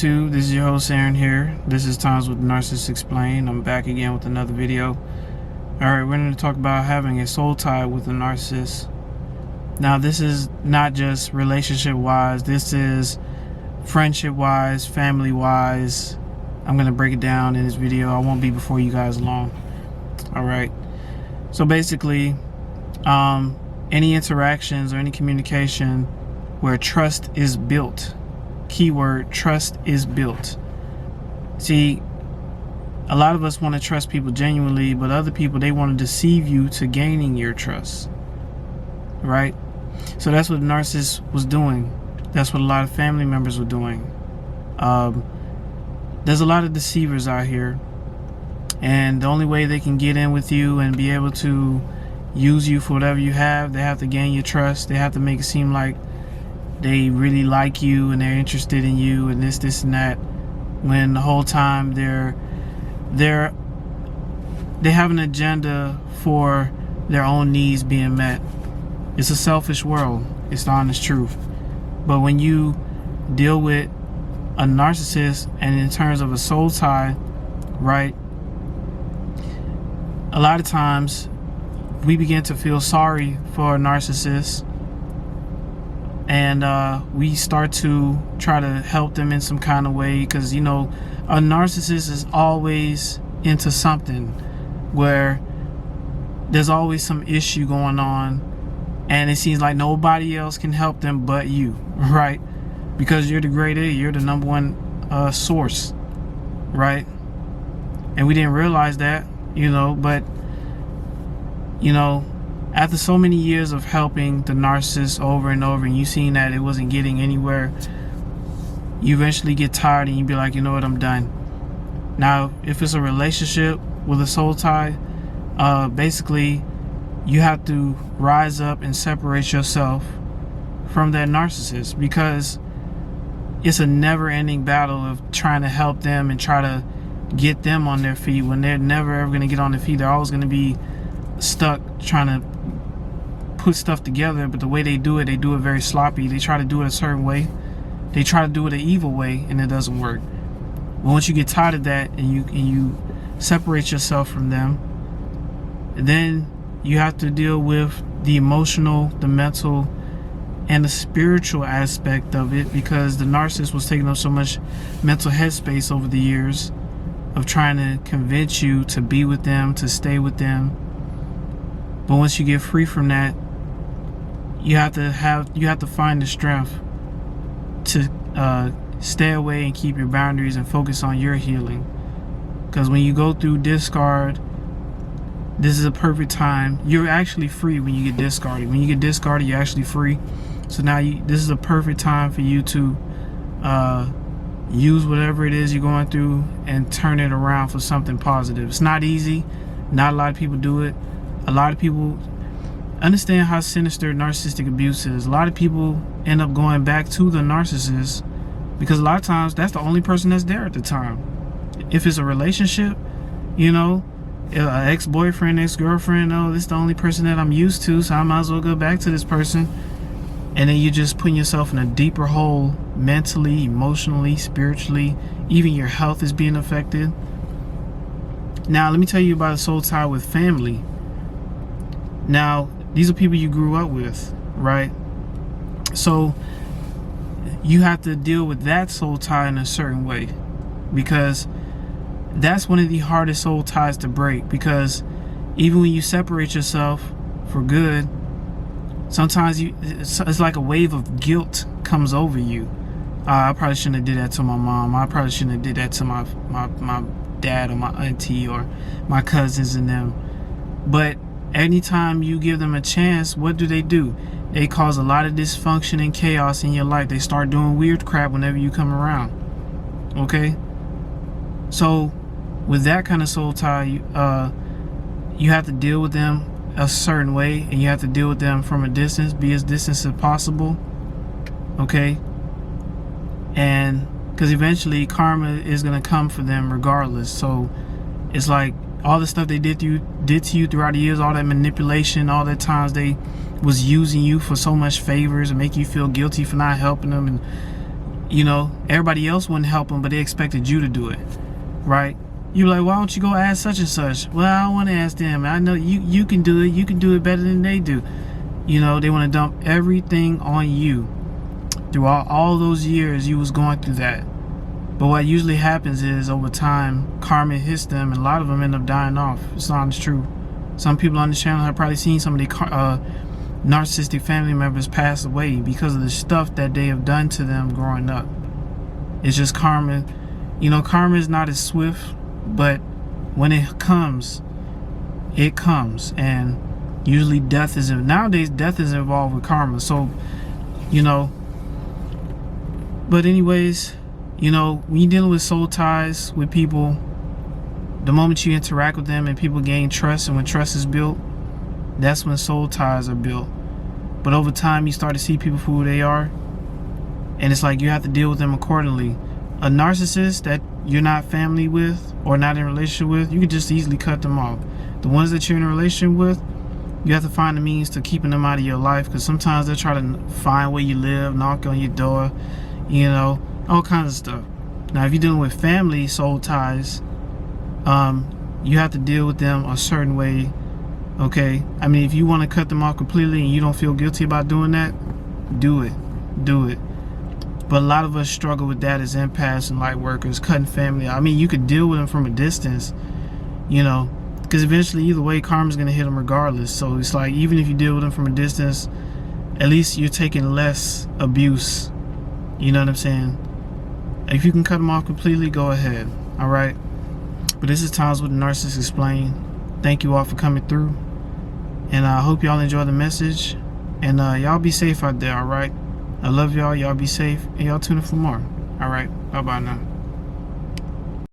YouTube, this is your host Aaron here. This is Times with the Narcissist Explained. I'm back again with another video. Alright, we're going to talk about having a soul tie with a narcissist. Now this is not just relationship wise, this is friendship wise, family wise. I'm going to break it down in this video. I won't be before you guys long. Alright, so basically any interactions or any communication where trust is built. Keyword, trust is built. See, a lot of us want to trust people genuinely, but other people, they want to deceive you to gaining your trust, right? So that's what the narcissist was doing. That's what a lot of family members were doing. There's a lot of deceivers out here, and the only way they can get in with you and be able to use you for whatever you have, they have to gain your trust. They have to make it seem like they really like you and they're interested in you and this and that, when the whole time they have an agenda for their own needs being met. It's a selfish world. It's the honest truth. But when you deal with a narcissist, and in terms of a soul tie, right, a lot of times we begin to feel sorry for a narcissist, and we start to try to help them in some kind of way, because, you know, a narcissist is always into something where there's always some issue going on, and it seems like nobody else can help them but you, right? Because you're the grade A, you're the number one source, right? And we didn't realize that, you know, but, you know, after so many years of helping the narcissist over and over, and you seen that it wasn't getting anywhere, you eventually get tired and you be like, you know what, I'm done. Now, if it's a relationship with a soul tie, basically you have to rise up and separate yourself from that narcissist, because it's a never-ending battle of trying to help them and try to get them on their feet when they're never ever going to get on their feet. They're always going to be stuck trying to put stuff together, but the way they do it very sloppy. They try to do it a certain way. They try to do it an evil way, and it doesn't work. But once you get tired of that and you separate yourself from them, then you have to deal with the emotional, the mental, and the spiritual aspect of it, because the narcissist was taking up so much mental headspace over the years of trying to convince you to be with them, to stay with them. But once you get free from that, you have to find the strength to stay away and keep your boundaries and focus on your healing. Because when you go through discard, this is a perfect time. You're actually free when you get discarded. When you get discarded, you're actually free. So now this is a perfect time for you to use whatever it is you're going through and turn it around for something positive. It's not easy. Not a lot of people do it. A lot of people understand how sinister narcissistic abuse is. A lot of people end up going back to the narcissist because a lot of times that's the only person that's there at the time. If it's a relationship, you know, an ex-boyfriend, ex-girlfriend, oh, this is the only person that I'm used to, so I might as well go back to this person. And then you're just putting yourself in a deeper hole mentally, emotionally, spiritually. Even your health is being affected. Now, let me tell you about a soul tie with family. Now, these are people you grew up with, right? So you have to deal with that soul tie in a certain way, because that's one of the hardest soul ties to break. Because even when you separate yourself for good, sometimes it's like a wave of guilt comes over you. I probably shouldn't have did that to my mom. I probably shouldn't have did that to my dad or my auntie or my cousins and them. But anytime you give them a chance, what do? They cause a lot of dysfunction and chaos in your life. They start doing weird crap whenever you come around. Okay? So with that kind of soul tie, you have to deal with them a certain way, and you have to deal with them from a distance, be as distant as possible. Okay? And because eventually karma is going to come for them regardless. So it's like all the stuff they did to you throughout the years, all that manipulation, all the times they was using you for so much favors and make you feel guilty for not helping them, and everybody else wouldn't help them, but they expected you to do it, right? You're like, why don't you go ask such and such? Well, I don't want to ask them. I know you can do it. You can do it better than they do. They want to dump everything on you. Through all those years you was going through that. But what usually happens is, over time, karma hits them, and a lot of them end up dying off. It's honest true. Some people on the channel have probably seen some of the narcissistic family members pass away because of the stuff that they have done to them growing up. It's just karma. Karma is not as swift, but when it comes, and usually nowadays death is involved with karma. So, but anyways, when you're dealing with soul ties with people, the moment you interact with them and people gain trust, and when trust is built, that's when soul ties are built. But over time, you start to see people for who they are, and it's like you have to deal with them accordingly. A narcissist that you're not family with or not in a relationship with, you can just easily cut them off. The ones that you're in a relationship with, you have to find the means to keeping them out of your life, because sometimes they'll try to find where you live, knock on your door, all kinds of stuff. Now, if you're dealing with family soul ties, you have to deal with them a certain way, okay? I mean, if you want to cut them off completely and you don't feel guilty about doing that, do it. But a lot of us struggle with that as empaths and light workers, cutting family. I mean, you could deal with them from a distance, because eventually, either way, karma's going to hit them regardless. So it's like, even if you deal with them from a distance, at least you're taking less abuse. You know what I'm saying? If you can cut them off completely, go ahead. All right? But this is Times with the Narcissist Explained. Thank you all for coming through. And I hope y'all enjoy the message. And y'all be safe out there, all right? I love y'all. Y'all be safe. And y'all tune in for more. All right? Bye-bye now.